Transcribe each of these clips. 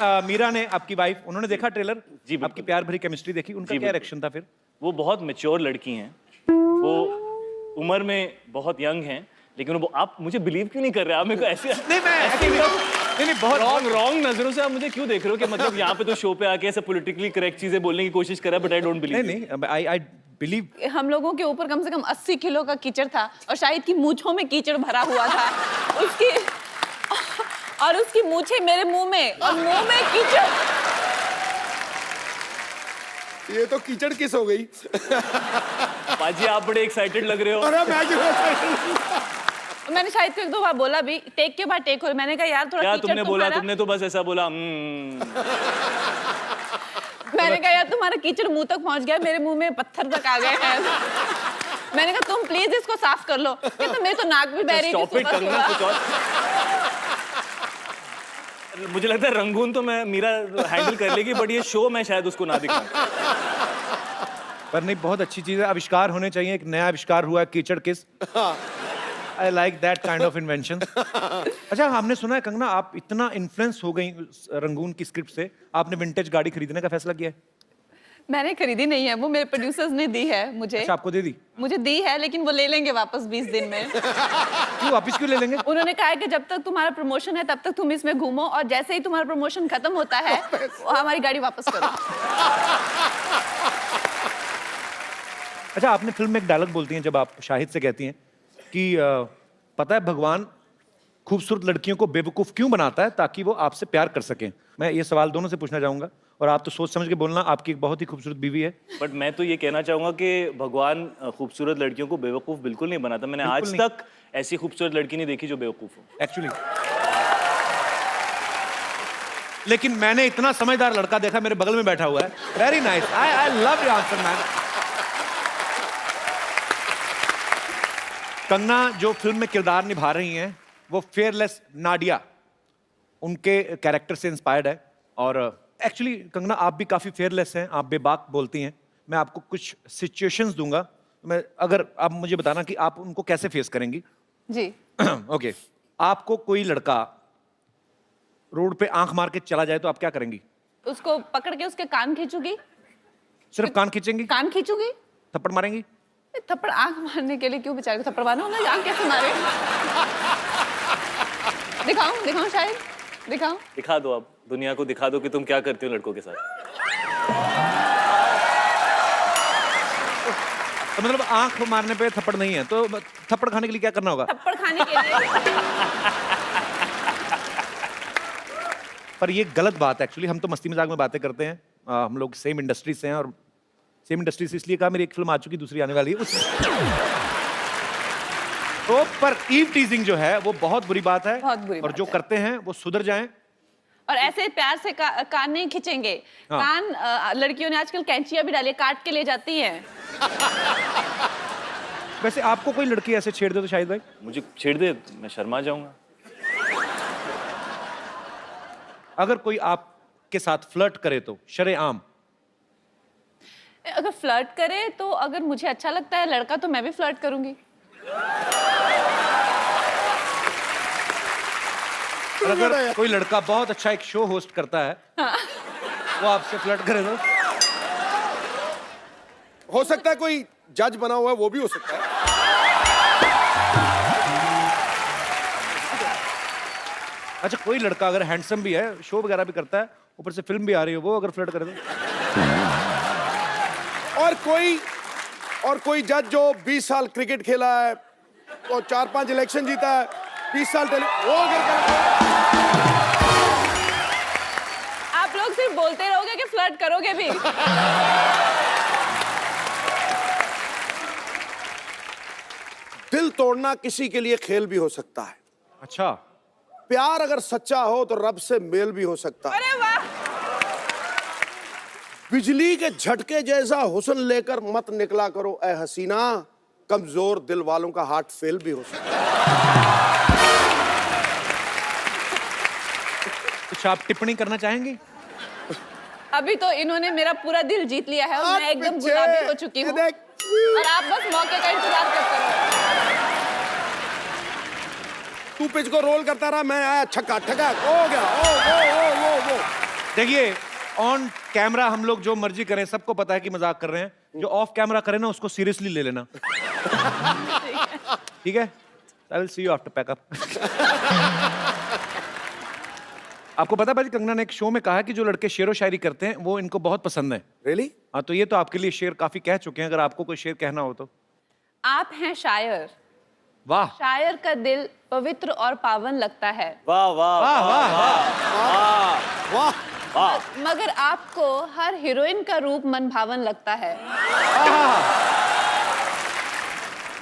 मीरा ने, आपकी वाइफ, उन्होंने देखा ट्रेलर? जी, बिल्कुल। आपकी प्यार भरी केमिस्ट्री देखी, उनका क्या रिएक्शन था फिर? वो बहुत मैच्योर लड़की हैं, वो उम्र में बहुत यंग हैं, लेकिन वो आप मुझे बिलीव क्यों नहीं कर रहे? आप मेरे को ऐसे नहीं, मैं ऐसे नहीं, बहुत रॉन्ग नजरों से आप मुझे क्यों देख रहे हो कि मतलब यहाँ पे तो शो पे आके ऐसे पॉलिटिकली करेक्ट चीजें बोलने की कोशिश कर रहा है, बट आई डोंट बिलीव। नहीं, आई बिलीव। हम लोगों के ऊपर कम से कम 80 किलो का कीचड़ था और शाहिद की मूंछों में कीचड़ भरा हुआ था। उसकी मूंछें मेरे मुंह में और मुंह में कीचड़। ये तो कीचड़ किस हो गई। पाजी आप बड़े एक्साइटेड लग रहे हो। अरे मैं क्यों मैंने शाहिद को एक दो बार बोला भी, टेक के बाद टेक हो। मैंने कहा यार थोड़ा क्या कीचड़ तुमने बोला? तुम्हारा। तुमने तो बस ऐसा बोला मैंने कहा यार तुम्हारा कीचड़ मुंह तक पहुंच गया, मेरे मुंह में पत्थर तक आ गए हैं। मैंने कहा तुम प्लीज इसको साफ कर लो। कहता मेरी तो नाक भी बह रही थी टॉपिक करना कुछ और। मुझे लगता है रंगून तो मैं मीरा हैंडल कर लेगी, बट ये शो मैं शायद उसको ना दिखाऊं। पर नहीं, बहुत अच्छी चीज है, आविष्कार होने चाहिए। एक नया आविष्कार हुआ है, कीचड़ किस। I like that kind of invention. अच्छा, हमने सुना है कंगना, आप इतना इन्फ्लुएंस हो गई रंगून की स्क्रिप्ट से, आपने विंटेज गाड़ी खरीदने का फैसला किया है? मैंने खरीदी नहीं है, वो मेरे प्रोड्यूसर्स ने दी है मुझे। अच्छा, आपको दे दी? मुझे दी है, लेकिन वो ले लेंगे वापस 20 दिन में। क्यों वापस क्यों ले लेंगे? उन्होंने कहा है कि जब तक तुम्हारा प्रमोशन है तब तक तुम इसमें घूमो, और जैसे ही तुम्हारा प्रमोशन खत्म होता है हमारी गाड़ी वापस करो। अच्छा, आपने फिल्म में एक डायलॉग बोलती हैं जब आप शाहिद से कहती हैं कि पता है भगवान खूबसूरत लड़कियों को बेवकूफ क्यों बनाता है? ताकि वो आपसे प्यार कर सकें। मैं ये सवाल दोनों से पूछना चाहूंगा, और आप तो सोच समझ के बोलना, आपकी एक बहुत ही खूबसूरत बीवी है। बट मैं तो ये कहना चाहूंगा कि भगवान खूबसूरत लड़कियों को बेवकूफ बिल्कुल नहीं बनाता। मैंने आज तक ऐसी खूबसूरत लड़की नहीं देखी जो बेवकूफ हो। एक्चुअली लेकिन मैंने इतना समझदार लड़का देखा, मेरे बगल में बैठा हुआ है। Very nice, I love your answer man. Kangana जो फिल्म में किरदार निभा रही हैं, वो फेयरलेस नाडिया, उनके कैरेक्टर से इंस्पायर्ड है। और एक्चुअली कंगना, आप भी काफी फेयरलेस हैं, आप बेबाक बोलती हैं। मैं आपको कुछ सिचुएशंस दूंगा, मैं अगर आप मुझे बताना कि आप उनको कैसे फेस करेंगी। जी। ओके, आपको कोई लड़का रोड पे आंख मार के चला जाए तो आप क्या करेंगी? उसको पकड़ के उसके कान खींचूंगी। सिर्फ कान खींचेंगी? कान खींचूंगी। थप्पड़ मारेंगी? थप्पड़ आंख मारने के लिए क्यों बेचारे को थप्पड़ मारना? उन्हें आंख कैसे मारे? दिखाऊं शायद? दिखाऊं? दिखा दो, आप दुनिया को दिखा दो कि तुम क्या करते हो लड़कों के साथ। तो मतलब आंख मारने पे थप्पड़ नहीं है, तो थप्पड़ खाने के लिए क्या करना होगा? थप्पड़ खाने के लिए। पर ये गलत बात है एक्चुअली। हम तो मस्ती मजाक में बातें करते हैं, हम लोग सेम इंडस्ट्री से हैं, और सेम इंडस्ट्री से इसलिए कहा, मेरी एक फिल्म आ चुकी, दूसरी आने वाली है तो पर ईव टीजिंग जो है वो बहुत बुरी बात है, बहुत बुरी और बात जो है। करते हैं वो सुधर जाएं। और ऐसे प्यार से कान नहीं खींचेंगे। हाँ। कान लड़कियों ने आजकल कैंचियां भी डाली, काट के ले जाती हैं। वैसे आपको कोई लड़की ऐसे छेड़ दे तो शाहिद भाई? मुझे छेड़ दे, मैं शर्मा जाऊंगा। अगर कोई आपके साथ फ्लर्ट करे तो शरेआम? अगर फ्लर्ट करे तो, अगर मुझे अच्छा लगता है लड़का तो मैं भी फ्लर्ट करूंगी। और अगर कोई लड़का बहुत अच्छा एक शो होस्ट करता है, हाँ। वो आपसे फ्लर्ट करे तो? हो सकता है कोई जज बना हुआ है, वो भी हो सकता है। अच्छा, कोई लड़का अगर हैंडसम भी है, शो वगैरह भी करता है, ऊपर से फिल्म भी आ रही है, वो अगर फ्लर्ट करे तो? और कोई जज जो 20 साल क्रिकेट खेला है और 4-5 इलेक्शन जीता है, 20 साल वो अगर आप लोग सिर्फ बोलते रहोगे कि फ्लर्ट करोगे भी? दिल तोड़ना किसी के लिए खेल भी हो सकता है। अच्छा, प्यार अगर सच्चा हो तो रब से मेल भी हो सकता है। अरे वाह! बिजली के झटके जैसा हुस्न लेकर मत निकला करो ए हसीना, कमजोर दिल वालों का हार्ट फेल भी हो सकता है। कुछ आप टिप्पणी करना चाहेंगी? अभी तो इन्होंने मेरा पूरा दिल जीत लिया है और मैं एकदम गुलाबी हो चुकी हूँ, और आप बस मौके का इंतजार करते रहो। तू पिच को रोल करता रहा, मैं आया छक्का ठका हो गया। ओ देखिए ऑन कैमरा हम लोग जो मर्जी करें, सबको पता है कि मजाक कर रहे हैं। जो ऑफ कैमरा करे ना उसको सीरियसली ले लेना। ठीक है? I will see you after pack up. आपको पता है भाई, कंगना ने एक शो में कहा कि जो लड़के शेरो शायरी करते हैं वो इनको बहुत पसंद है। रियली? हाँ, तो ये तो आपके लिए शेर काफी कह चुके हैं, अगर आपको कोई शेर कहना हो तो। आप हैं शायर, वाह शायर का दिल पवित्र और पावन लगता है, वाह वाह वाह वाह वाह वाह वाह। मगर आपको हर हीरोइन का रूप मन भावन लगता है।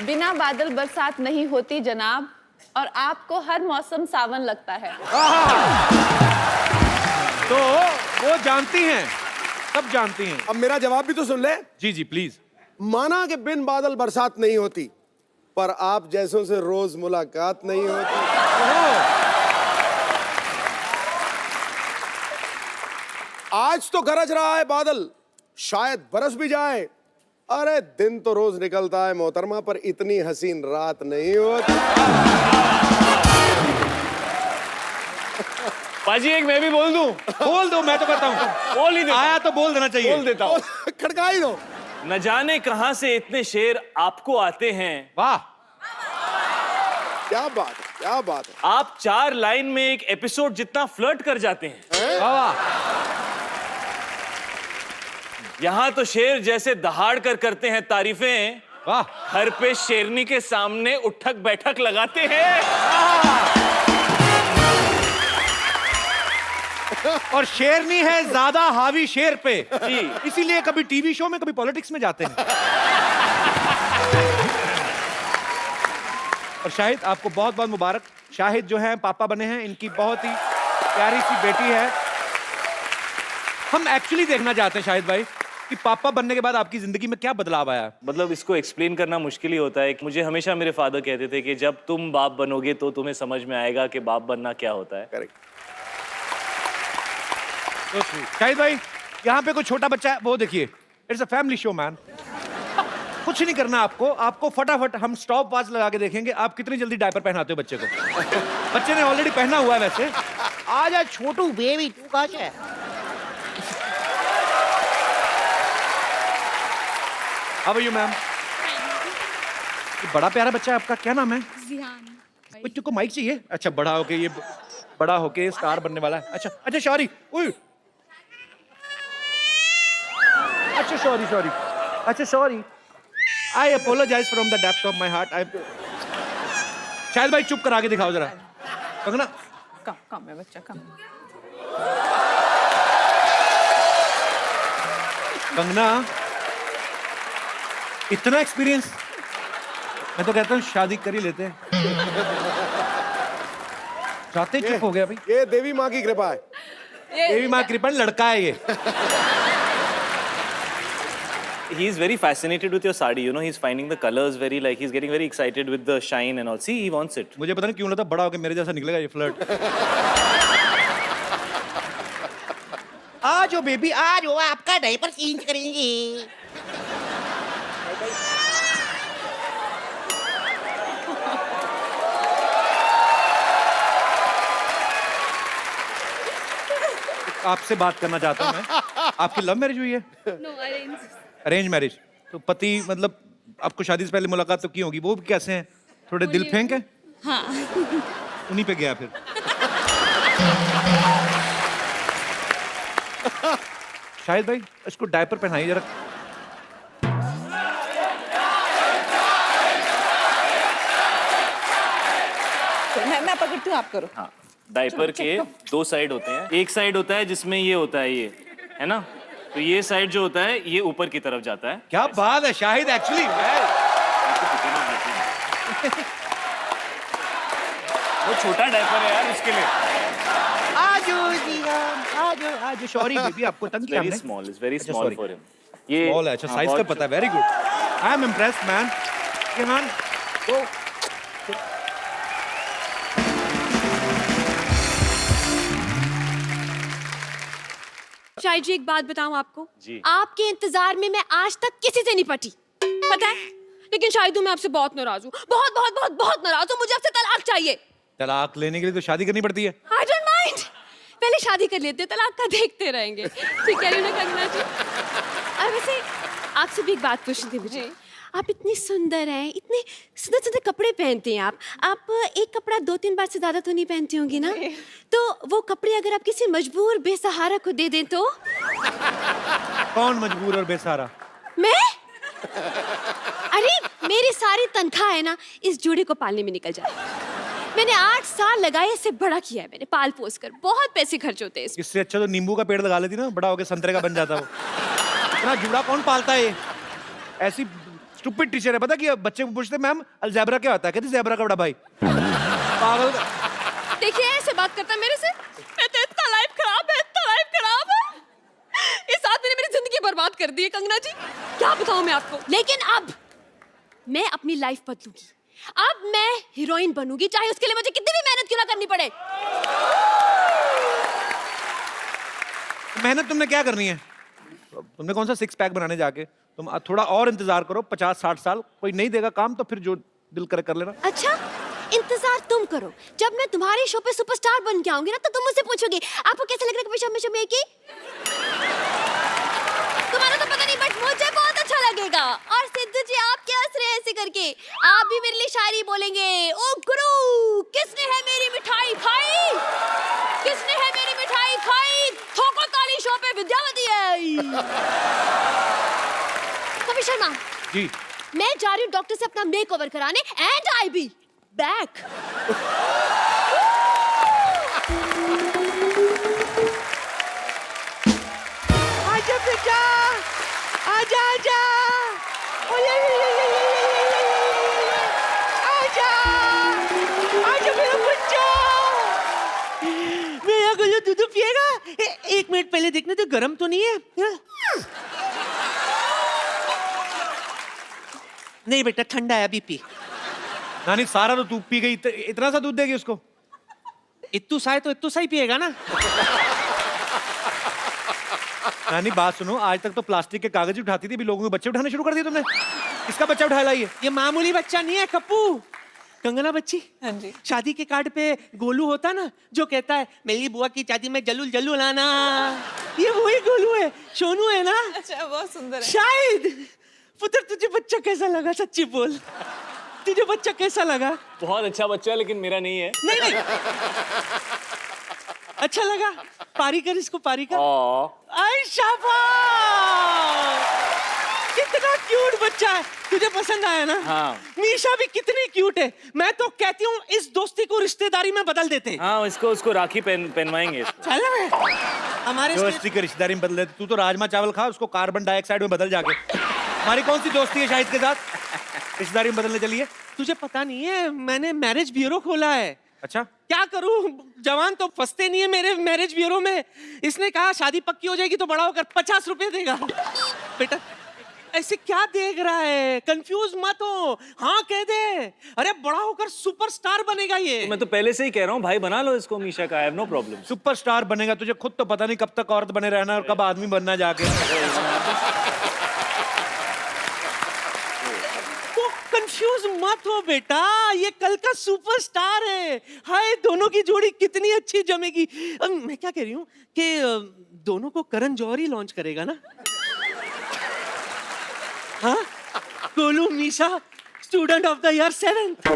बिना बादल बरसात नहीं होती जनाब, और आपको हर मौसम सावन लगता है। तो वो जानती हैं, सब जानती हैं। अब मेरा जवाब भी तो सुन ले। जी जी प्लीज। माना कि बिन बादल बरसात नहीं होती, पर आप जैसों से रोज मुलाकात नहीं होती। आज तो गरज रहा है बादल, शायद बरस भी जाए। अरे दिन तो रोज निकलता है मोहतरमा, पर इतनी हसीन रात नहीं होती। पाजी एक मैं भी बोल दूं? बोल दो, मैं तो कहता हूँ बोल ही देता हूं। आया तो बोल देना चाहिए। बोल देता हूँ। खड़का ही दो। न जाने कहां से इतने शेर आपको आते हैं। वाह क्या बात है, क्या बात है। आप 4 लाइन में एक एपिसोड जितना फ्लर्ट कर जाते हैं। वाह वाह। यहाँ तो शेर जैसे दहाड़ कर करते हैं तारीफें, वाह हर पे शेरनी के सामने उठक बैठक लगाते हैं। और शेरनी है ज्यादा हावी शेर पे, जी। इसीलिए कभी टीवी शो में कभी पॉलिटिक्स में जाते हैं। और शाहिद आपको बहुत बहुत मुबारक। शाहिद जो है पापा बने हैं, इनकी बहुत ही प्यारी सी बेटी है। हम एक्चुअली देखना चाहते हैं शाहिद भाई कि पापा बनने के बाद आपकी जिंदगी में क्या बदलाव आया। मतलब इसको एक्सप्लेन करना मुश्किल ही होता है। मुझे हमेशा मेरे फादर कहते थे कि जब तुम बाप बनोगे तो तुम्हें समझ में आएगा कि बाप बनना क्या होता है। करेक्ट। शाहिद भाई यहाँ पे कोई छोटा बच्चा है, वो देखिए, it's a family show man. कुछ नहीं करना आपको, आपको फटाफट हम स्टॉप वॉच लगा के देखेंगे आप कितनी जल्दी डायपर पहनाते हो बच्चे को। बच्चे ने ऑलरेडी पहना हुआ है वैसे। आजा छोटू बेबी, तू कहाँ से है? How are you ma'am? बड़ा प्यारा बच्चा है आपका, क्या नाम है? जिहान। बच्चों को माइक चाहिए? अच्छा, बड़ा होके ये बड़ा होके स्टार बनने वाला है। अच्छा अच्छा सॉरी, अच्छा सॉरी सॉरी, अच्छा sorry, I apologise from the depth of my heart. I शायद भाई चुप कर आगे दिखाओ जरा। कंगना कम कम है बच्चा, कम। कंगना इतना एक्सपीरियंस, मैं तो कहता हूँ शादी कर ही लेते हैं। चाहते चुप हो गया भाई। ये देवी माँ की कृपा है। देवी माँ कृपा, लड़का है ये। He is very fascinated with your sari. You know, he's finding the colors very like he's getting very excited with the shine and all. See, he wants it. मुझे पता नहीं क्यों लगता बड़ा होकर मेरे जैसा निकलेगा ये फ्लर्ट। आ जाओ बेबी, आ जाओ, आपका डायपर चेंज करेंगे। आपसे बात करना चाहता हूँ मैं। आपकी लव मैरिज हुई है? Know arrange. Arrange marriage? तो पति मतलब आपको शादी से पहले मुलाकात तो की होगी, वो कैसे हैं? थोड़े दिल फेंक है? हाँ। उन्हीं पे गया फिर। शाहिद भाई इसको डायपर पहनाइए जरा। मैं पकड़ती हूँ, आप करो। हाँ, डायपर के 2 साइड होते हैं। एक साइड होता है जिसमें ये होता है, ये है ना, तो ये साइड जो होता है ये ऊपर की तरफ जाता है। क्या बात है शाहिद, एक्चुअली वो छोटा डायपर है यार, उसके लिए। आ जाओ जिहान, आ जाओ। आज सॉरी बेबी, आपको तंग किया वेरी हमने। स्मॉल, इज वेरी अच्छा, स्मॉल sorry. For him. ये स्मॉल है, अच्छा हाँ, साइज का बहुत पता है, very good. I am impressed man. Jihan तो शायद जी एक बात बताऊं आपको, जी। आपके इंतजार में मैं आज तक किसी से नहीं पटी, पता है? लेकिन शायद मैं आपसे बहुत नाराज हूँ, बहुत बहुत बहुत बहुत नाराज हूँ। मुझे आपसे तलाक चाहिए। तलाक लेने के लिए तो शादी करनी पड़ती है। I don't mind. पहले शादी कर लेते हैं, तलाक का देखते रहेंगे। ठीक कह रही हूँ ना कंगना जी? और वैसे आपसे भी एक बात पूछनी थी मुझे। आप इतनी सुंदर हैं, इतने सुंदर सुंदर कपड़े पहनते हैं आप एक कपड़ा 2-3 बार से ज्यादा तो नहीं पहनती होंगी ना? तो वो कपड़े अगर आप किसी मजबूर बेसहारा को दे दें तो? कौन मजबूर और बेसहारा? मैं? अरे मेरी सारी तनख्वाह है ना इस जोड़ी को पालने में निकल जाए। मैंने 8 साल लगाए, इसे बड़ा किया है मैंने पाल पोस कर, बहुत पैसे खर्च होते हैं इसमें। इससे अच्छा तो नींबू का पेड़ लगा लेती ना, बड़ा होके संतरे का बन जाता वो। इतना जुड़ा कौन पालता है ये? ऐसी स्टूपिड टीचर है, पता कि बच्चे को पूछते मैम अलजेब्रा क्या होता है, कहती ज़ेब्रा का बड़ा भाई। पागल। देखिए ऐसे बात करता है मेरे से। मैं तो इतना लाइफ खराब है, इतना लाइफ खराब है। इस आदमी ने मेरी जिंदगी बर्बाद कर दी है कंगना जी, क्या बताऊं मैं आपको। लेकिन अब मैं अपनी लाइफ बदलूंगी, अब मैं हीरोइन बनूंगी, चाहे उसके लिए मुझे कितनी भी मेहनत क्यों ना करनी पड़े। मेहनत तुमने क्या करनी है? तुमने कौन सा 6 पैक बनाने जाके? तुम थोड़ा और इंतजार करो, 50-60 साल कोई नहीं देगा काम तो फिर जो दिल करे कर लेना। अच्छा इंतजार तुम करो, जब मैं तुम्हारे शो पे सुपरस्टार बन के आऊंगी ना तो तुम मुझसे पूछोगे आपको कैसा लग रहा है हमेशा एक ही? तुम्हारा तो पता नहीं बट मुझे बहुत अच्छा लगेगा। और सिद्धू जी आप क्या हंस रहे हैं ऐसे करके? आप भी मेरे लिए शायरी बोलेंगे। ओ गुरु किसने है मेरी मिठाई खाई, किसने है मेरी मिठाई खाई, थोको ताली शो पे विद्यावती है। कवि शर्मा जी मैं जा रही हूँ डॉक्टर से अपना मेकओवर कराने एंड आई बी बैक। आजा बेटा, आजा आजा, आजा आजा मेरा बच्चा, मेरा गुल्लू दूध पिएगा? एक मिनट पहले देखने तो गर्म तो नहीं है? नहीं बेटा ठंडा है, अभी पी। नानी सारा तो तू पी गई, इतना सा दूध देगी उसको? इत्तू सा है तो इत्तू सा ही पिएगा ना। नानी बात सुनो, आज तक तो प्लास्टिक के कागज उठाती थी, अभी लोगों के बच्चे उठाने शुरू कर दिए तुमने। किसका बच्चा उठा लाई है? ये मामूली बच्चा नहीं है कप्पू, कंगना बच्ची। हाँ जी। शादी के कार्ड पे गोलू होता ना जो कहता है मेरी बुआ की शादी में जल्लू जल्लू लाना, ये वही गोलू है, सोनू है ना। अच्छा बहुत सुंदर है। शायद पुत्र तुझे बच्चा कैसा लगा, सच्ची बोल, तुझे बच्चा कैसा लगा? बहुत अच्छा बच्चा है लेकिन मेरा नहीं है। नहीं नहीं अच्छा लगा, पारी कर इसको, पारी कर। आई शाबाश, कितना क्यूट बच्चा है, तुझे पसंद आया ना? हाँ। मीशा भी कितनी क्यूट है, मैं तो कहती हूँ इस दोस्ती को रिश्तेदारी में बदल देते। हाँ उसको राखी पहनवाएंगे इसको। चल में हमारे दोस्ती की रिश्तेदारी में बदल देती, तू तो राजमा चावल खा, उसको कार्बन डाइऑक्साइड में बदल जाके। हमारी कौन सी दोस्ती है शाहिद के साथ, रिश्तेदारी में बदलने चलिए? तुझे पता नहीं है मैंने मैरिज ब्यूरो खोला है। अच्छा क्या करूं, जवान तो फंसते नहीं है मेरे मैरिज ब्यूरो में। इसने कहा शादी पक्की हो जाएगी तो बड़ा होकर 50 रुपए देगा। बेटा ऐसे क्या देख रहा है, कंफ्यूज मत हो, हाँ कह दे। अरे बड़ा होकर सुपरस्टार बनेगा ये। मैं तो पहले से ही कह रहा हूँ भाई बना लो इसको मीशा का, I have no problem. Superstar बनेगा, तुझे खुद तो पता नहीं कब तक औरत बने रहना और कब आदमी बनना जाके। कंफ्यूज मत हो बेटा, ये कल का सुपरस्टार है। हाय दोनों की जोड़ी कितनी अच्छी जमेगी। मैं क्या कह रही हूँ कि दोनों को करण जौहर ही लॉन्च करेगा ना? हाँ Golu Misha student of the year 7th।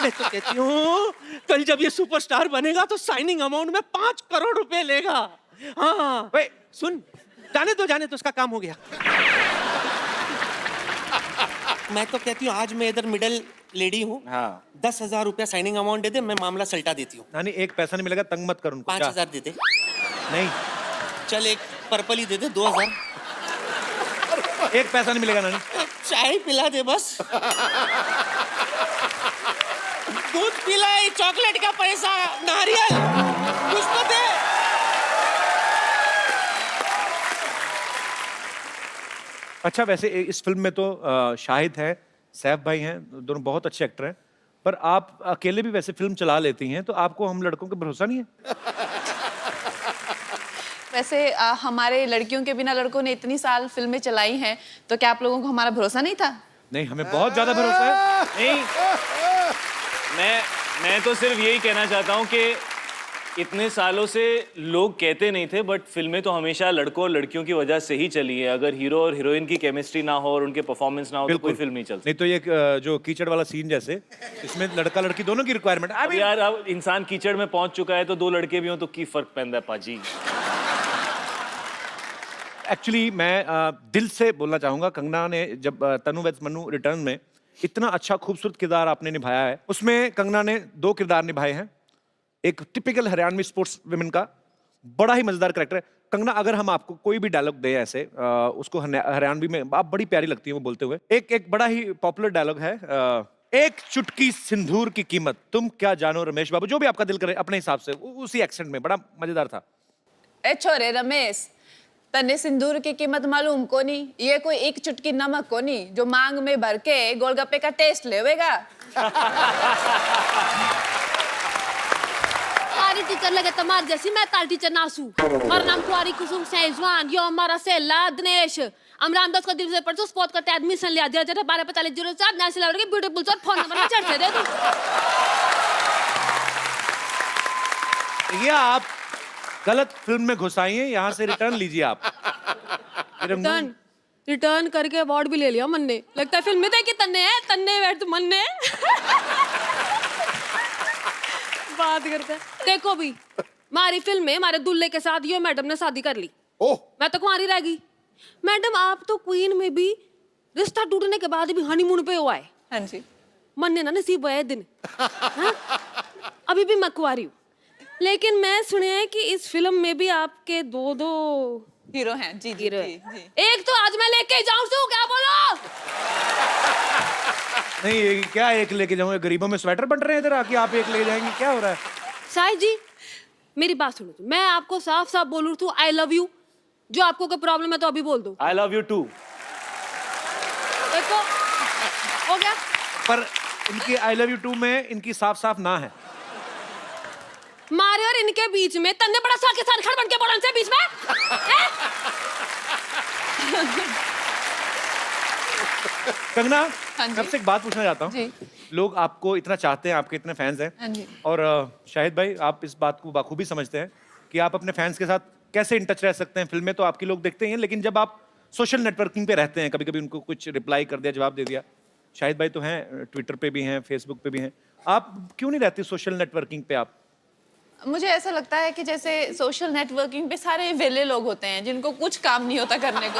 मैं तो कहती हूँ कल जब ये सुपरस्टार बनेगा तो साइनिंग अमाउंट में 5 करोड़ रुपए लेगा। हाँ सुन, जाने तो उसका काम हो गया। मैं तो कहती हूँ आज मैं इधर मिडिल लेडी हूँ। हाँ 10,000 रुपया साइनिंग अमाउंट दे दे, मैं मामला सल्टा देती हूँ। नानी एक पैसा नहीं मिलेगा, तंग मत कर उनको। 5,000 दे दे। नहीं चल एक पर्पल ही दे दे, 2,000। एक पैसा नहीं मिलेगा नानी। चाय पिला दे बस। दूध पिलाए, चॉकलेट का पैसा, नारियल कुछ तो दे। अच्छा वैसे इस फिल्म में तो शाहिद है, सैफ भाई हैं, दोनों बहुत अच्छे एक्टर हैं, पर आप अकेले भी वैसे फिल्म चला लेती हैं, तो आपको हम लड़कों पे भरोसा नहीं है? वैसे हमारे लड़कियों के बिना लड़कों ने इतनी साल फिल्में चलाई हैं, तो क्या आप लोगों को हमारा भरोसा नहीं था? नहीं, हमें बहुत ज्यादा भरोसा है। नहीं मैं तो सिर्फ यही कहना चाहता हूँ कि इतने सालों से लोग कहते नहीं थे, बट फिल्में तो हमेशा लड़कों और लड़कियों की वजह से ही चली है। अगर हीरो और हीरोइन की केमिस्ट्री ना हो और उनके परफॉर्मेंस ना हो तो कोई फिल्म नहीं चलती। नहीं तो ये जो कीचड़ वाला सीन जैसे, इसमें लड़का लड़की दोनों की रिक्वायरमेंट। अब यार अब इंसान कीचड़ में पहुंच चुका है तो दो लड़के भी हों तो की फर्क पैंदा है पाजी। एक्चुअली मैं दिल से बोलना चाहूंगा, कंगना ने जब तनु वेड्स मन्नू रिटर्न में इतना अच्छा खूबसूरत किरदार आपने निभाया है, उसमें कंगना ने 2 किरदार निभाए हैं। एक टिपिकल हरियाणवी स्पोर्ट्स विमेन का बड़ा ही मजेदार कैरेक्टर है। कंगना, अगर हम आपको कोई भी डायलॉग दे ऐसे, उसको हरियाणवी में आप बड़ी प्यारी लगती है वो बोलते हुए। एक बड़ा ही पॉपुलर डायलॉग है, एक चुटकी सिंदूर की कीमत तुम क्या जानो रमेश बाबू, जो भी आपका दिल करे अपने हिसाब से, उसी एक्सेंट में, बड़ा मजेदार था। ए छोरे रमेश, तने सिंदूर की कीमत मालूम कोनी? ये कोई एक चुटकी नमक कोनी जो मांग में भर के गोलगप्पे का टेस्ट लेवेगा। तुम्हारी टीचर लगे तुम्हारी जैसी, मैं तार टीचर नासू। मेरा नाम कुआरी कुसुम सेजवान, यो हमारा सेला दिनेश। हम रामदास का दिल से परसों स्पॉट करते एडमिशन लिया 124504 नेशनल लेवल के ब्यूटीफुल सर फोन नंबर में चढ़ दे तू। ये आप गलत फिल्म में घुसाई हैं, यहाँ से रिटर्न लीजिए आप। रिटर्न करके अवार्ड भी ले लिया मन ने। लगता है फिल्म में देखी तन्ने है, तन्ने बैठ मन ने। बात करते हैं। देखो भी, हमारी फिल्म में हमारे दुल्हे के साथ यो मैडम ने शादी कर ली। ओह, मैं तो कुंवारी रह गई। मैडम आप तो क्वीन में भी रिश्ता टूटने के बाद भी हनीमून पे हुआ है। हाँ जी। मन ने ना नसीब हुआ है दिन। हाँ? अभी भी मैं कुंवारी हूँ, लेकिन मैं सुने हैं कि इस फिल्म में भी आपके 2 हीरो हैं। जी जी हीरो जी, हैं। जी। एक तो आज मैं लेके जाऊं सू, क्या बोलो? नहीं, ये क्या एक लेके जाऊंगा? गरीबों में स्वेटर बन रहे हैं इधर आके, आप एक ले जाएंगे? क्या हो रहा है? साहिब जी मेरी बात सुनो, मैं आपको साफ साफ बोलूं तो आई लव यू। जो आपको कोई प्रॉब्लम है तो अभी बोल दो। I love you too. देखो हो गया। पर इनकी आई लव यू टू में इनकी साफ साफ ना है। मारे और इनके बीच में तन्ने बड़ा सा के साथ खड़ बन के बोलन से बीच में हैं? कंगना, हाँ जी। मैं आपसे एक बात पूछना चाहता हूँ। जी। लोग आपको इतना चाहते हैं, आपके इतने फैंस हैं, हाँ जी। और शाहिद भाई आप इस बात को बखूबी समझते हैं कि आप अपने फैंस के साथ कैसे इन टच रह सकते हैं। फिल्में तो आपकी लोग देखते ही हैं, लेकिन जब आप सोशल नेटवर्किंग पे रहते हैं, कभी कभी उनको कुछ रिप्लाई कर दिया, जवाब दे दिया। शाहिद भाई तो हैं, ट्विटर पे भी हैं, फेसबुक पे भी हैं, आप क्यों नहीं रहती सोशल नेटवर्किंग पे? आप मुझे ऐसा लगता है कि जैसे सोशल नेटवर्किंग पे सारे वेले लोग होते हैं जिनको कुछ काम नहीं होता करने को।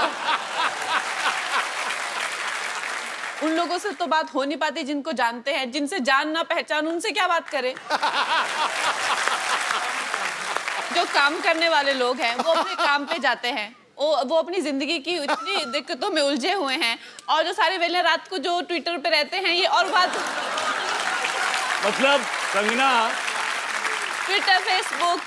उन लोगों से तो बात हो नहीं पाती जिनको जानते हैं, जिनसे जान ना पहचान उनसे क्या बात करें। जो काम करने वाले लोग हैं वो अपने काम पे जाते हैं, वो अपनी जिंदगी की इतनी दिक्कतों में उलझे हुए हैं, और जो सारे वेले रात को जो ट्विटर पे रहते हैं, ये और बात। मतलब कंगना, ट्विटर, फेसबुक,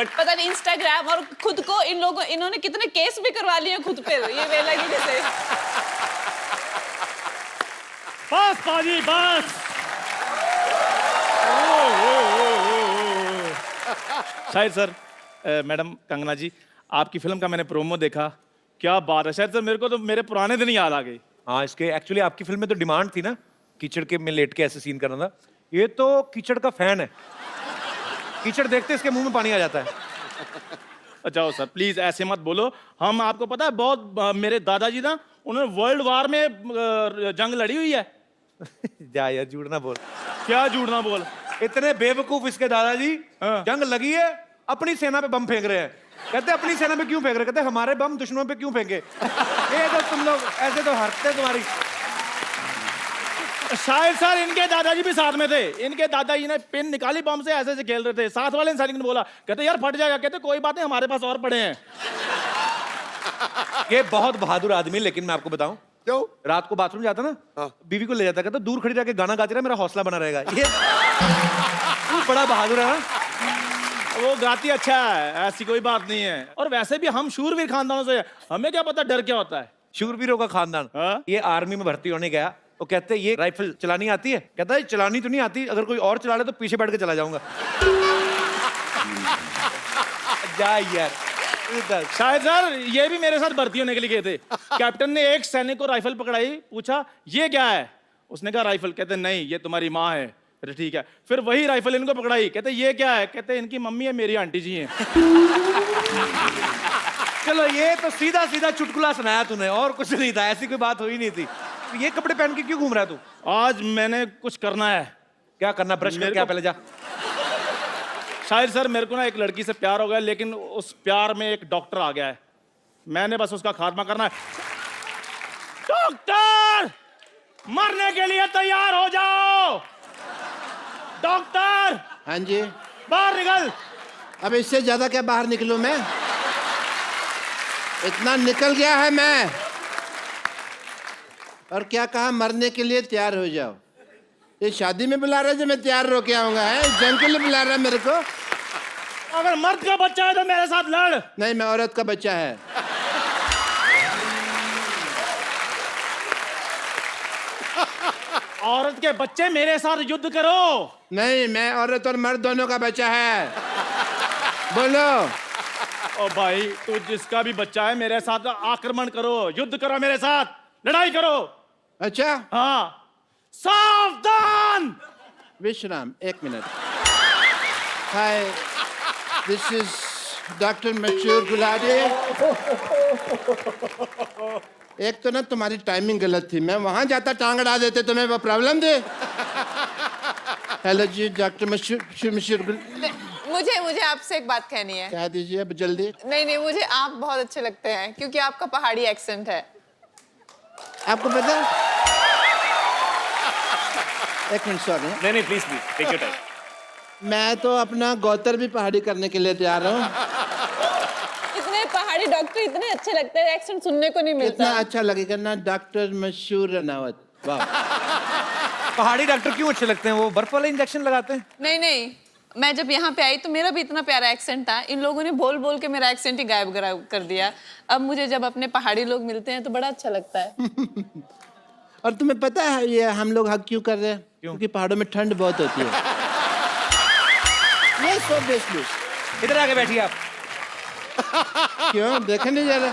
पता नहीं इंस्टाग्राम, और खुद को इन्होंने कितने केस भी करवा लिए खुद पे ये वेला की वजह से। बस पाजी बस। शायद सर, मैडम कंगना जी, आपकी फिल्म का मैंने प्रोमो देखा, क्या बात है। शायद सर मेरे को तो मेरे पुराने दिन याद आ गए। हाँ, इसके एक्चुअली आपकी फिल्म में तो डिमांड थी ना, कीचड़ के में लेट के ऐसे सीन करना था। ये तो कीचड़ का फैन है, कीचड़ देखते इसके मुंह में पानी आ जाता है। अच्छा सर प्लीज ऐसे मत बोलो। हम आपको पता है बहुत मेरे दादाजी ना, उन्होंने वर्ल्ड वार में जंग लड़ी हुई है। जा यार, झूठ ना बोल। क्या झूठ ना बोल। इतने बेवकूफ इसके दादाजी, हाँ। जंग लगी है, अपनी सेना पे बम फेंक रहे हैं। कहते अपनी सेना पे क्यों फेंक रहे? कहते हमारे बम दुश्मनों पे क्यों फेंके? ये तो तुम लोग ऐसे तो हरते तुम्हारी। शायद सर इनके दादाजी भी साथ में थे। इनके दादाजी ने पिन निकाली बम से, ऐसे खेल रहे थे। साथ वाले सैनिक ने बोला, कहते यार फट जाएगा। कहते कोई बात नहीं, हमारे पास और पड़े हैं। ये बहुत बहादुर आदमी, लेकिन मैं आपको बताऊं, क्यों? रात को बाथरूम जाता ना, बीवी को ले जाता, कहता दूर खड़ी जाके गाना गाती रहा, मेरा हौसला बना रहेगा। ये बड़ा बहादुर है ना। वो गाती अच्छा है, ऐसी कोई बात नहीं है। और वैसे भी हम शूरवीर खानदानों से, हमें क्या पता डर क्या होता है। शूरवीरों का खानदान। हाँ? ये आर्मी में भर्ती होने गया, वो कहते ये राइफल चलानी आती है? कहता है चलानी तो नहीं आती, अगर कोई और चला ले तो पीछे बैठ के चला जाऊंगा। जा यार। शायद सर ये भी मेरे साथ भर्ती होने के लिए गए थे। कैप्टन ने एक सैनिक को राइफल पकड़ाई, पूछा ये क्या है? उसने कहा राइफल। कहते नहीं, ये तुम्हारी माँ है, कहते ठीक है। फिर वही राइफल इनको पकड़ाई, कहते ये क्या है? कहते इनकी मम्मी है, मेरी आंटी जी हैं। चलो ये तो सीधा सीधा चुटकुला सुनाया तूने, और कुछ नहीं था, ऐसी कोई बात हुई नहीं थी। ये कपड़े पहन के क्यों घूम रहा है तू? आज मैंने कुछ करना है। क्या करना? ब्रश कर क्या पहले जा। शायद सर मेरे को ना एक लड़की से प्यार हो गया, लेकिन उस प्यार में एक डॉक्टर आ गया है, मैंने बस उसका खात्मा करना है। डॉक्टर, मरने के लिए तैयार हो जाओ। डॉक्टर, हाँ जी। बाहर निकल। अब इससे ज्यादा क्या बाहर निकलूं मैं? इतना निकल गया है मैं। और क्या कहा? मरने के लिए तैयार हो जाओ। ये शादी में बुला रहा है जो मैं तैयार होके आऊंगा? है जंग के लिए बुला रहा है मेरे को? अगर मर्द का बच्चा है तो मेरे साथ लड़। नहीं, मैं औरत का बच्चा है। औरत के बच्चे मेरे साथ युद्ध करो। नहीं, मैं औरत और मर्द दोनों का बच्चा है। बोलो। ओ भाई, तू जिसका भी बच्चा है मेरे साथ आक्रमण करो, युद्ध करो मेरे साथ, लड़ाई करो। अच्छा, हाँ, सावधान। विश्राम, 1 minute. Hi, this is doctor Mashoor Gulati. एक तो ना तुम्हारी टाइमिंग गलत थी, मैं वहां जाता टांग अड़ा देते, तुम्हें वो प्रॉब्लम दे। हेलो जी, डॉक्टर मशहूर। मुझे आपसे एक बात कहनी है। कह दीजिए अब जल्दी। नहीं, मुझे आप बहुत अच्छे लगते हैं क्योंकि आपका पहाड़ी एक्सेंट है। आपको पता है? 1 मिनट, सॉरी। नहीं प्लीज टेक योर टाइम। मैं तो अपना गौतर भी पहाड़ी करने के लिए तैयार हूँ। इतने पहाड़ी डॉक्टर इतने अच्छे लगते हैं, एक्सेंट सुनने को नहीं मिलता। इतना अच्छा लगेगा ना, डॉक्टर मशहूर रनावत। वाह। पहाड़ी डॉक्टर क्यों अच्छे लगते हैं? वो बर्फ वाले इंजेक्शन लगाते हैं? नहीं, मैं जब यहाँ पे आई तो मेरा भी इतना प्यारा एक्सेंट था, इन लोगों ने बोल बोल के मेरा एक्सेंट ही गायब कर दिया। अब मुझे जब अपने पहाड़ी लोग मिलते हैं तो बड़ा अच्छा लगता है। और तुम्हें पता है ये हम लोग हक क्यों कर रहे हैं? क्योंकि पहाड़ों में ठंड बहुत होती है। Yes, obviously. इधर आके बैठिए आप। क्यों देखे नहीं जा रहा?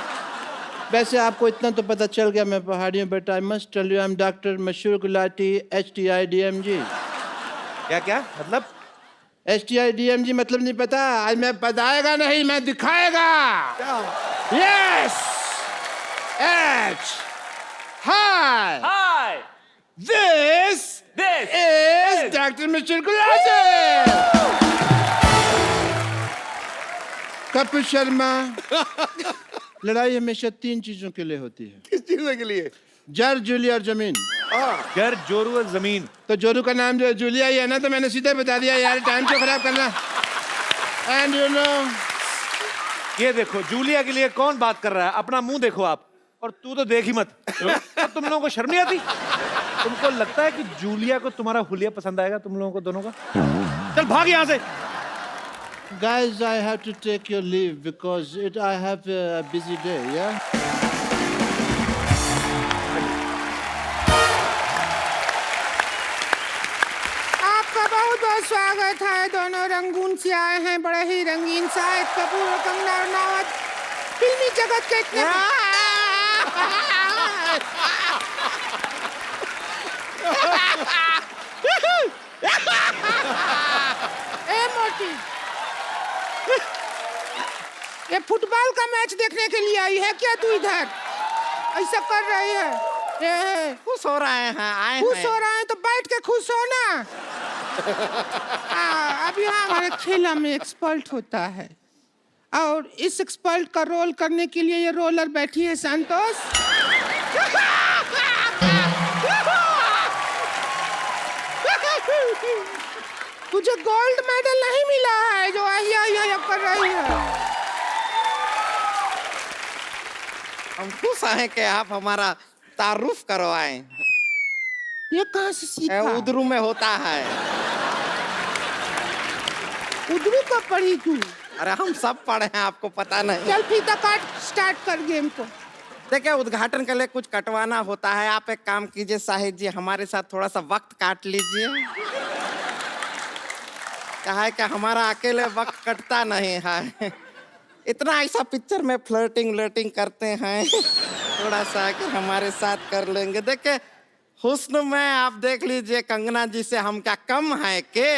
वैसे आपको इतना तो पता चल गया मैं पहाड़ियों, but I must tell you I am doctor Mashoor Gulati HTIDMG। क्या मतलब? HTIDMG मतलब नहीं पता? आज मैं बताएगा नहीं, मैं दिखाएगा। Yes, H hi hi, this is doctor Mashoor Gulati. Kapil Sharma. लड़ाई हमेशा 3 चीजों के लिए होती है। किस चीज के लिए? जर, जूली और जमीन। जर, जोरू और जमीन। तो जोरू का नाम जो जूलिया ही है ना, तो मैंने सीधे बता दिया यार, टाइम क्यों खराब करना। एंड यू नो, ये देखो जूलिया के लिए कौन बात कर रहा है? अपना मुंह देखो आप, और तू तो देख ही मत। अब तुम लोगों को शर्म नहीं आती? तुमको लगता है कि जूलिया को तुम्हारा हुलिया पसंद आएगा? तुम लोगों को दोनों का? चल भाग यहाँ से। guys, I have to take your leave because I have a busy day, yeah? आपका बहुत बहुत स्वागत है। दोनों रंगून से आए हैं, बड़े ही रंगीन। शाहिद कपूर और कंगना रनावत फिल्मी जगत के इतने ए मोटी, ये फुटबॉल का मैच देखने के लिए आई है क्या तू इधर? ऐसा कर रही है? खुश हो रहे हैं, आए खुश हैं। हो रहे हैं तो बैठ के खुश हो ना। अब यहाँ हमारे खेला में एक्सपर्ट होता है, और इस एक्सपर्ट का रोल करने के लिए ये रोलर बैठी है संतोष। तुझे गोल्ड मेडल नहीं मिला है जो आहिया कर रही है। हम खुश हैं कि आप हमारा तारुफ करवाएं। ये कहाँ से सीखा? उधरू में होता है। उधरू का पढ़ी तू? अरे हम सब पढ़े हैं, आपको पता नहीं। चल फीता काट, स्टार्ट कर गेम को। देखिए, उद्घाटन के लिए कुछ कटवाना होता है। आप एक काम कीजिए शाहिद जी, हमारे साथ थोड़ा सा वक्त काट लीजिए। कहा है कि हमारा अकेले वक्त कटता नहीं है। इतना ऐसा पिक्चर में फ्लर्टिंग करते हैं, थोड़ा सा कि हमारे साथ कर लेंगे। देखिए, हुस्न में आप देख लीजिए कंगना जी से हम क्या कम है के?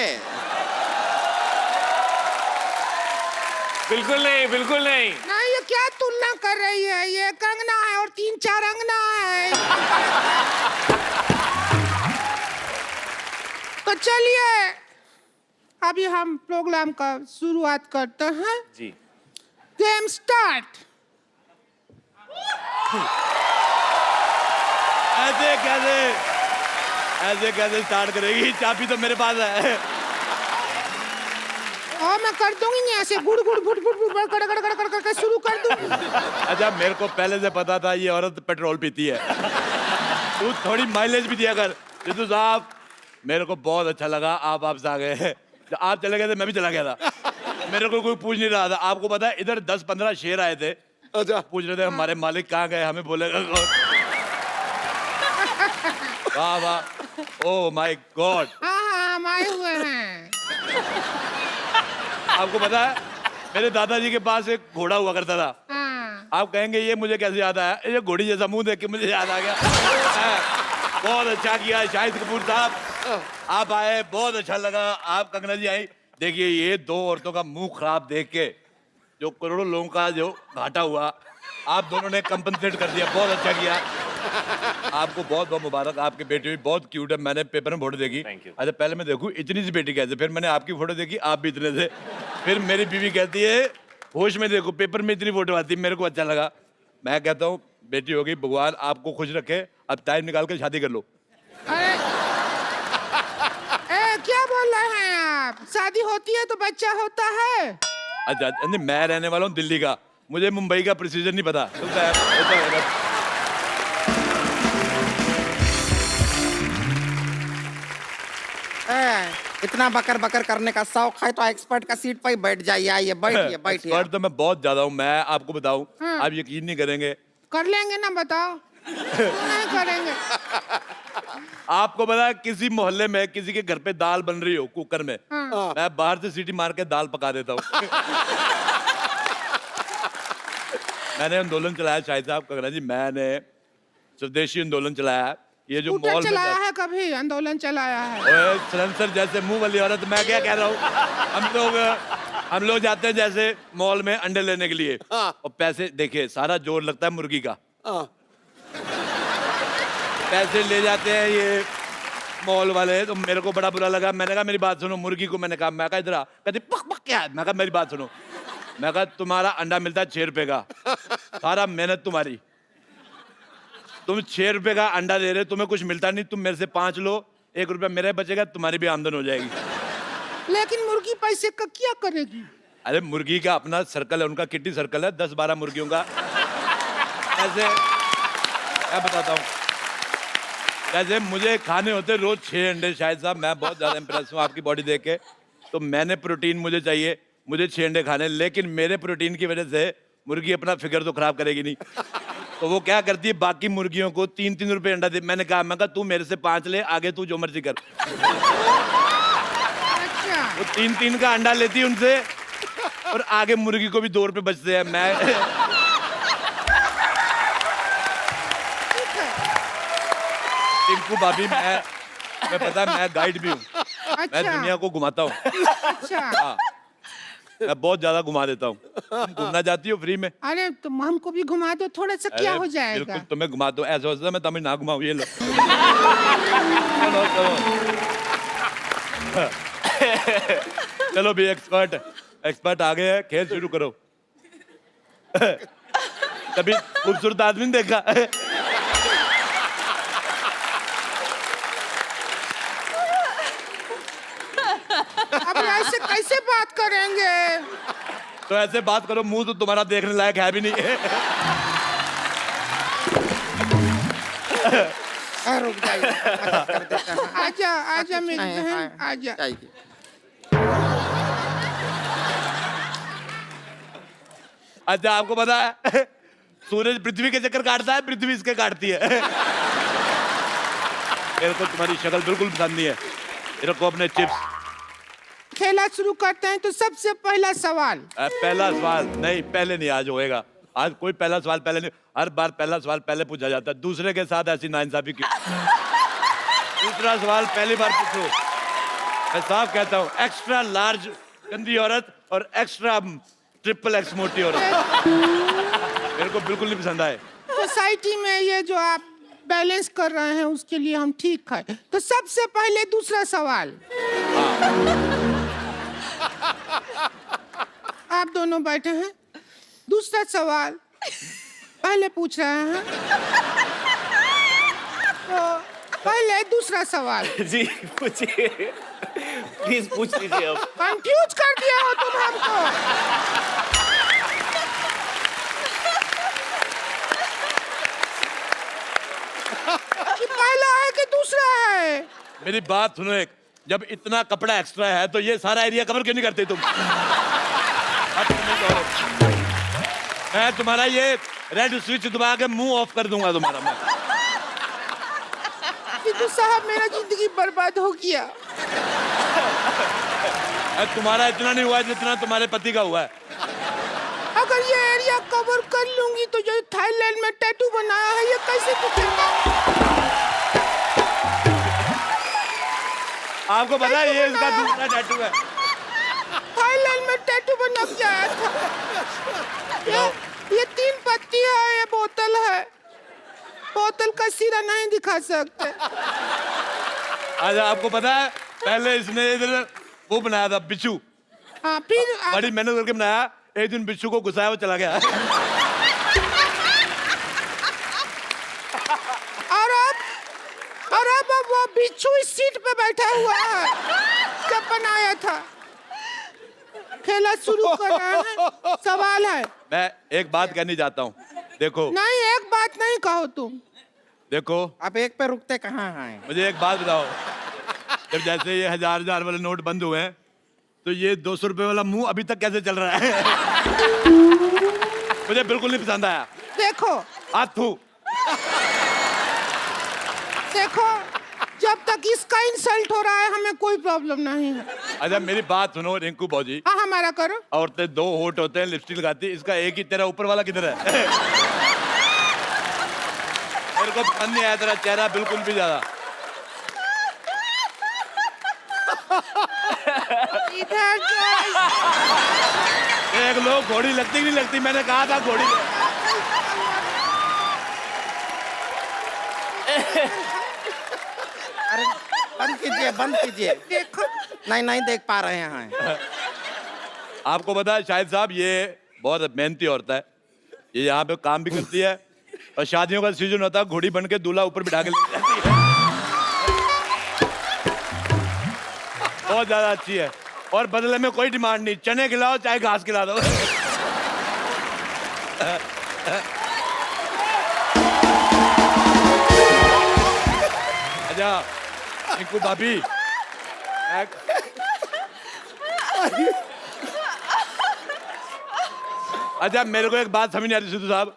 बिल्कुल नहीं, बिल्कुल नहीं। नहीं, ये क्या तुलना कर रही है? ये कंगना है और 3-4 अंगना है। तो चलिए अभी हम प्रोग्राम का शुरुआत करते हैं। जी। Game start. ऐसे कैसे स्टार्ट करेगी? चाबी तो मेरे पास है। और मैं कर दूंगी ऐसे गुड़ गुड़ फुट फुट फुट कड़ कड़ कड़ कड़ करके शुरू कर दूंगी। अच्छा, मेरे को पहले से पता था ये औरत पेट्रोल पीती है। तू थोड़ी माइलेज भी दिया कर। सिद्धू साहब, मेरे को बहुत अच्छा लगा आप वापस आ गए। जब आप चले गए थे मैं भी चला गया था। मेरे को कोई पूछ नहीं रहा था। आपको पता है इधर 10-15 शेर आए थे। अच्छा, पूछ रहे थे हमारे मालिक कहाँ गए, हमें बोलेगा कौन? वाह वाह, ओह माय गॉड। हाँ हम आए हुए हैं। आपको पता है मेरे दादाजी के पास एक घोड़ा हुआ करता था। हाँ। आप कहेंगे ये मुझे कैसे याद आया? ये घोड़ी जैसा मुंह देख के मुझे याद आ गया। बहुत अच्छा किया शाहिद कपूर साहब, आप आए, बहुत अच्छा लगा। आप कंगना जी आई। देखिए ये दो औरतों का मुंह खराब देख के जो करोड़ों लोगों का जो घाटा हुआ, आप दोनों ने कंपनसेट कर दिया। बहुत अच्छा किया। आपको बहुत बहुत मुबारक। आपकी बेटी भी बहुत क्यूट है। मैंने पेपर में फोटो देखी। Thank you. अच्छा, पहले मैं देखूं इतनी सी बेटी कैसे, फिर मैंने आपकी फोटो देखी, आप भी इतने थे। फिर मेरी बीवी कहती है होश में देखो, पेपर में इतनी फोटो आती है। मेरे को अच्छा लगा। मैं कहता हूँ बेटी होगी, भगवान आपको खुश रखे। अब टाइम निकाल के शादी कर लो। अरे क्या बोल रहे हैं आप? शादी होती है तो बच्चा होता है। अच्छा नहीं, मैं रहने वाला हूँ दिल्ली का, मुझे मुंबई का प्रोसीजर नहीं पता। इतना बकर बकर करने का शौक है तो एक्सपर्ट का सीट पर ही बैठ जाइए। आइए बैठिए बैठिए। एक्सपर्ट तो मैं बहुत ज्यादा हूँ। मैं आपको बताऊँ, आप यकीन नहीं करेंगे। कर लेंगे ना, बताओ। क्यों नहीं करेंगे? आपको पता है किसी मोहल्ले में किसी के घर पे दाल बन रही हो कुकर में, मैं बाहर से सीटी मार के दाल पका देता हूँ। मैंने आंदोलन चलाया शाहिद साहब, कंगना जी, मैंने स्वदेशी आंदोलन चलाया है। ये जो स्कूटर मॉल चलाया है, कभी आंदोलन चलाया है? ओए सलेंसर जैसे मुंह वाली औरत, मैं क्या कह रहा हूँ। हम लोग जाते हैं जैसे मॉल में अंडे लेने के लिए, और पैसे देखिए सारा जोर लगता है मुर्गी का। पैसे ले जाते हैं ये मॉल वाले, तो मेरे को बड़ा बुरा लगा। मैंने कहा मेरी बात सुनो, मुर्गी को मैंने कहा, मैं कहा इधर आ। कहती पक पक क्या है? मैं कहा मेरी बात सुनो। मैं कहा तुम्हारा अंडा मिलता है 6 रुपए का, सारा मेहनत तुम्हारी, तुम 6 रुपए का अंडा दे रहे, तुम्हें कुछ मिलता नहीं। तुम मेरे से 5 लो, 1 रुपया मेरे बचेगा, तुम्हारी भी आमदन हो जाएगी। लेकिन मुर्गी पैसे का क्या करेगी? अरे मुर्गी का अपना सर्कल है, उनका किट्टी सर्कल है 10-12 मुर्गियों का। ऐसे मैं बताता हूँ, जैसे मुझे खाने होते रोज 6 अंडे। शायद साहब मैं बहुत ज्यादा इंप्रेस हूँ आपकी बॉडी देख के, तो मैंने प्रोटीन मुझे चाहिए, मुझे 6 अंडे खाने, लेकिन मेरे प्रोटीन की वजह से मुर्गी अपना फिगर तो खराब करेगी नहीं। तो वो क्या करती है, बाकी मुर्गियों को 3-3 रुपए अंडा दे। मैंने कहा तू मेरे से 5 ले, आगे तू जो मर्जी कर। अच्छा। वो 3-3 का अंडा लेती है उनसे, और आगे मुर्गी को भी 2 रुपए बचते हैं। मैं टिंकू भाभी, मैं पता है मैं गाइड भी हूँ। मैं अच्छा। दुनिया को घुमाता हूँ। अच्छा। हाँ, मैं बहुत ज्यादा घुमा देता हूँ। तुम घूमना चाहती हो फ्री में? अरे तुम हमको भी घुमा दो, थोड़ा सा क्या अरे, हो जाएगा? बिल्कुल तुम्हें घुमा दो। ऐसा होता है मैं तुम्हें ना घुमाऊँ, ये लो। चलो चलो भी एक्सपर्ट आ गए हैं, खेल शुरू करो। कभी खूबसूरत आदमी नहीं देखा? अब ऐसे कैसे बात करेंगे? तो ऐसे बात करो, मुंह तो तुम्हारा देखने लायक है भी नहीं है। रुक जाइए, मदद कर देते हैं। आजा आजा मेरी बहन, आजा। जाइए। अच्छा आपको पता है सूरज पृथ्वी के चक्कर काटता है, पृथ्वी इसके काटती है। मेरे को तुम्हारी शक्ल बिल्कुल पसंद नहीं है। मेरे को अपने चिप्स। खेला शुरू करते हैं, तो सबसे पहला सवाल। पहला सवाल नहीं, पहले नहीं, आज होएगा। आज कोई पहला सवाल पहले नहीं, हर बार पहला सवाल पहले पूछा जाता है। दूसरे के साथ ऐसी नाइंसाफी क्यों? दूसरा सवाल पहली बार पूछो। मैं साफ कहता हूँ, एक्स्ट्रा लार्ज गंदी औरत और एक्स्ट्रा ट्रिपल एक्स मोटी औरत मेरे को बिल्कुल नहीं पसंद आए। सोसाइटी में ये जो आप बैलेंस कर रहे हैं उसके लिए हम ठीक है। तो सबसे पहले दूसरा सवाल, आप दोनों बैठे हैं, दूसरा सवाल पहले पूछ रहे हैं, तो पहले दूसरा सवाल। जी पूछिए, प्लीज पूछ लीजिए अब। कंफ्यूज कर दिया हो तुम हमको। कि पहला है कि दूसरा है? मेरी बात सुनो एक, जब इतना कपड़ा एक्स्ट्रा है तो ये सारा एरिया कवर क्यों नहीं करते तुम? मैं तुम्हारा ये रेड स्विच दबा के मुंह ऑफ कर दूंगा तुम्हारा मैं। सिद्धू साहब मेरा जिंदगी बर्बाद हो गया। तुम्हारा इतना नहीं हुआ जितना तुम्हारे पति का हुआ है। अगर ये एरिया कवर कर लूंगी तो जो थाईलैंड में टैटू बनाया है ये कैसे दिखेगा? आपको पता है ये इसका दूसरा टैटू है। थाईलैंड में टैटू बना के आया था। ये 3 पत्ती है, ये बोतल है। बोतल का सिरा नहीं दिखा सकते। अच्छा आपको पता है पहले इसने इधर वो बनाया था बिच्छू। हाँ फिर बड़ी मेहनत करके बनाया, एक दिन बिच्छू को घुसाया वो चला गया। और अब वो बिच्छू इस सीट पे बैठा हुआ है जब बनाया था। खेला शुरू कर रहे हैं, सवाल है। मैं एक बात कहनी चाहता हूँ, देखो। नहीं एक बात नहीं कहो तुम। देखो आप एक पे रुकते कहाँ हैं? मुझे एक बात बताओ, जब जैसे ये 1000 वाले नोट बंद हुए हैं तो ये 200 रुपए वाला मुंह अभी तक कैसे चल रहा है? मुझे बिल्कुल नहीं पसंद आया। देखो हाथू देखो, जब तक इसका इंसल्ट हो रहा है हमें कोई प्रॉब्लम नहीं है। अच्छा मेरी बात सुनो रिंकू भौजी। हाँ हमारा करो। औरतें 2 होठ होते हैं, लिपस्टिक लगाती है, इसका एक ही, तेरा ऊपर वाला किधर है? मेरे को पसंद नहीं आया तेरा चेहरा बिल्कुल भी ज्यादा। इधर एक लोग घोड़ी लगती कि नहीं लगती, मैंने कहा था घोड़ी। अरे बंद कीजिए, बंद कीजिए। देखो नहीं देख पा रहे हैं। आपको पता है शाहिद साहब ये बहुत मेहनती औरत है, ये यहाँ पे काम भी करती है और शादियों का सीजन होता है घोड़ी बन के दूल्हा ऊपर बिठा के ले जाती है। बहुत ज्यादा अच्छी है और बदले में कोई डिमांड नहीं, चने खिलाओ चाहे घास खिला दो। अच्छा रिंकू भाभी, अच्छा मेरे को एक बात समझ नहीं आती सिद्धू साहब,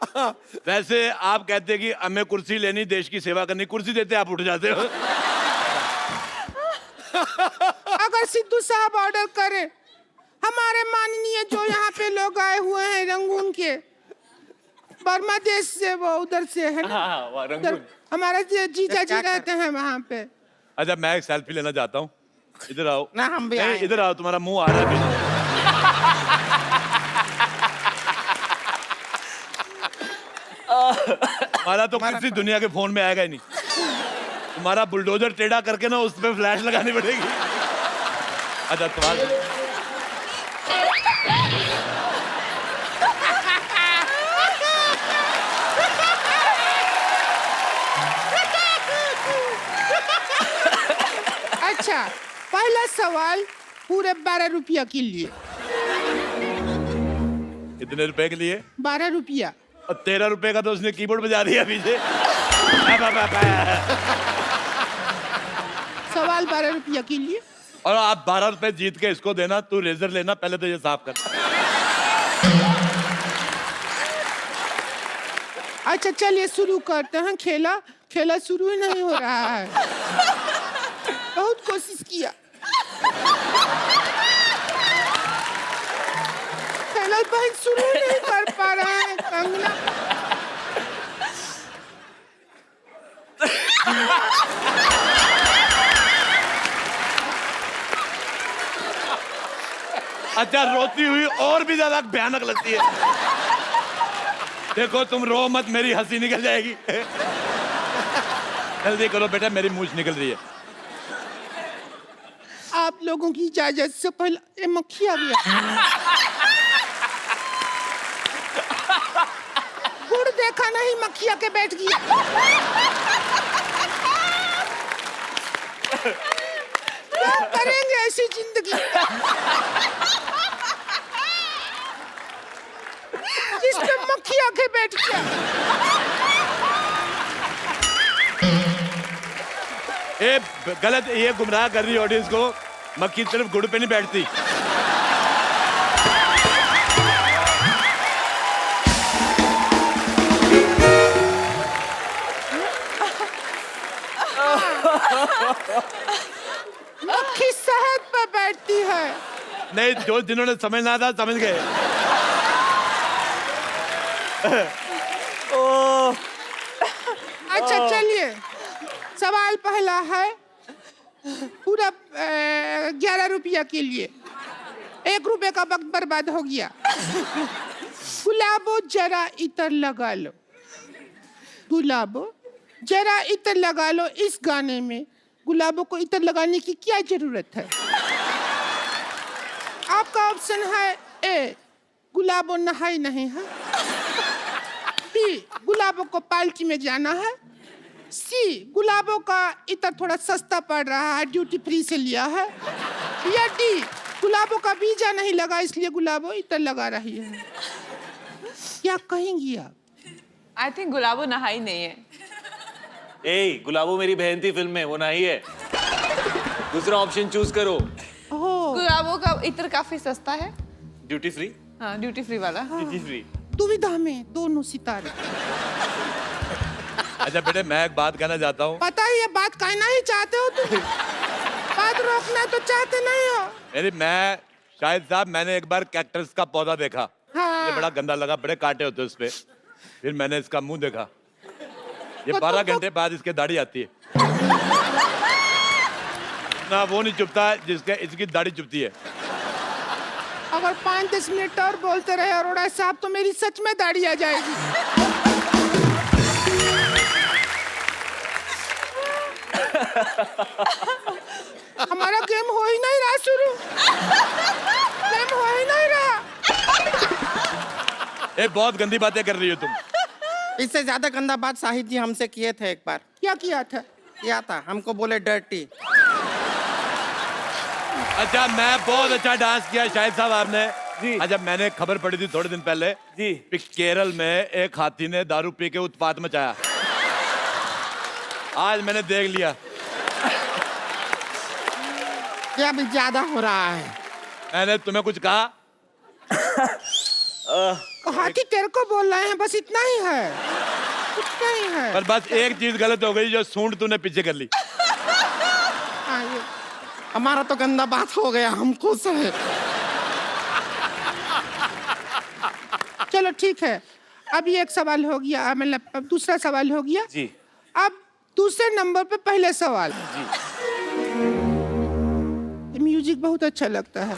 वैसे आप कहते हैं कि हमें कुर्सी लेनी, देश की सेवा करनी, कुर्सी देते आप उठ जाते हो। अगर सिद्धू साहब ऑर्डर करे, हमारे माननीय जो यहाँ पे लोग आए हुए हैं रंगून के, बर्मा देश से, वो उधर से है ना, हाँ, वहाँ रंगून। उधर हमारा जीजा जी रहते हैं वहाँ पे। अच्छा मैं एक सेल्फी लेना चाहता हूँ, इधर आओ। ना हम भी नहीं, आएंगे। इधर आओ, तुम्हारा मुंह आ रहा है। हमारा तो किसी दुनिया के फोन में आएगा ही नहीं, तुम्हारा बुलडोजर टेढ़ा करके ना उस पे फ्लैश लगानी पड़ेगी। अच्छा तुम्हारा अच्छा पहला सवाल पूरे 12 रुपया के लिए। कितने रुपए के लिए? 12 रुपया। और 13 रुपए का तो उसने कीबोर्ड बजा दिया पीछे। सवाल 12 रुपया के लिए। और आप 12 रुपए जीत के इसको देना, तू रेजर लेना, पहले तो ये साफ कर। अच्छा चलिए शुरू करते हैं। खेला शुरू ही नहीं हो रहा है। बहुत कोशिश किया, खेला भाई शुरू नहीं कर पा रहा है। कंगना अच्छा, रोती हुई और भी ज्यादा भयानक लगती है। देखो तुम रो मत, मेरी हंसी निकल जाएगी। जल्दी करो बेटा, मेरी मूंछ निकल रही है। आप लोगों की इजाजत से पहले ये मक्खी आ गया। गुड़ देखा नहीं, मक्खी आके बैठ गया। क्या करेंगे ऐसी जिंदगी जिसमें मक्खी आके बैठ गया। ये गलत, ये गुमराह कर रही है ऑडियंस को। मक्खी सिर्फ गुड़ पे नहीं बैठती। मक्खी शहद पे बैठती है। नहीं, जो जिन्होंने समझना था समझ गए। अच्छा चलिए, सवाल पहला है पूरा 11 रुपया के लिए। 1 रुपए का वक्त बर्बाद हो गया। गुलाबो जरा इतर लगा लो, गुलाबो जरा इतर लगा लो। इस गाने में गुलाबो को इतर लगाने की क्या जरूरत है? आपका ऑप्शन है ए, गुलाबो नहाई नहीं है। बी, गुलाबों को पार्टी में जाना है। सी, गुलाबों का इतर थोड़ा सस्ता पड़ रहा है, ड्यूटी फ्री से लिया है। या डी, गुलाबों का वीजा नहीं लगा इसलिए गुलाबों इतर लगा रही है। क्या कहेंगी आप? आई थिंक गुलाबो नहाई नहीं है। ए, गुलाबो मेरी बहन थी फिल्म में, वो नहीं है। दूसरा ऑप्शन चूज करो। ओह, गुलाबो का इत्र काफी सस्ता है। Duty free. हाँ, ड्यूटी फ्री वाला। Duty free. दुविधा में दोनों सितारे। अच्छा बेटे, मैं एक बात कहना चाहता हूँ। पता है ये बात कहना ही चाहते हो तुम, बात रोकना तो चाहते नहीं हो। मैं शाहिद साहब, मैंने एक बार कैक्टस का पौधा देखा। हाँ। ये बड़ा गंदा लगा, बड़े कांटे होते उस पे। फिर मैंने इसका मुंह देखा। ये तो 12 तुमको- घंटे बाद इसके दाढ़ी आती है ना, वो नहीं चुभता जिसके इसकी दाढ़ी चुभती है। अगर 5-10 मिनट और बोलते रहे अरोड़ा साहब तो मेरी सच में दाढ़ी आ जाएगी। हमारा गेम हो ही नहीं रहा शुरू, गेम हो ही नहीं रहा। ये बहुत गंदी बातें कर रही हो तुम। इससे ज्यादा गंदा बात शाहिद जी हमसे किए थे एक बार। क्या किया था? किया था, हमको बोले डर्टी। अच्छा, मैं बहुत अच्छा डांस किया शाहिद साहब आपने। जी। अच्छा, मैंने खबर पड़ी थी थोड़े दिन पहले जी। कि केरल में एक हाथी ने दारू पी के उत्पात मचाया। आज मैंने देख लिया। ये अभी ज्यादा हो रहा है। मैंने तुम्हें कुछ कहा? हाथी तेरे को बोल रहे हैं, बस इतना ही है, कुछ नहीं है। पर बस एक चीज गलत हो गई, जो सूंड तूने पीछे कर ली। हाँ, ये हमारा तो गंदा बात हो गया, हम खुश हैं। चलो ठीक है, अभी एक सवाल हो गया, मतलब अब दूसरा सवाल हो गया। जी। अब दूसरे नंबर पे पहले सवाल। जी। म्यूजिक बहुत अच्छा लगता है।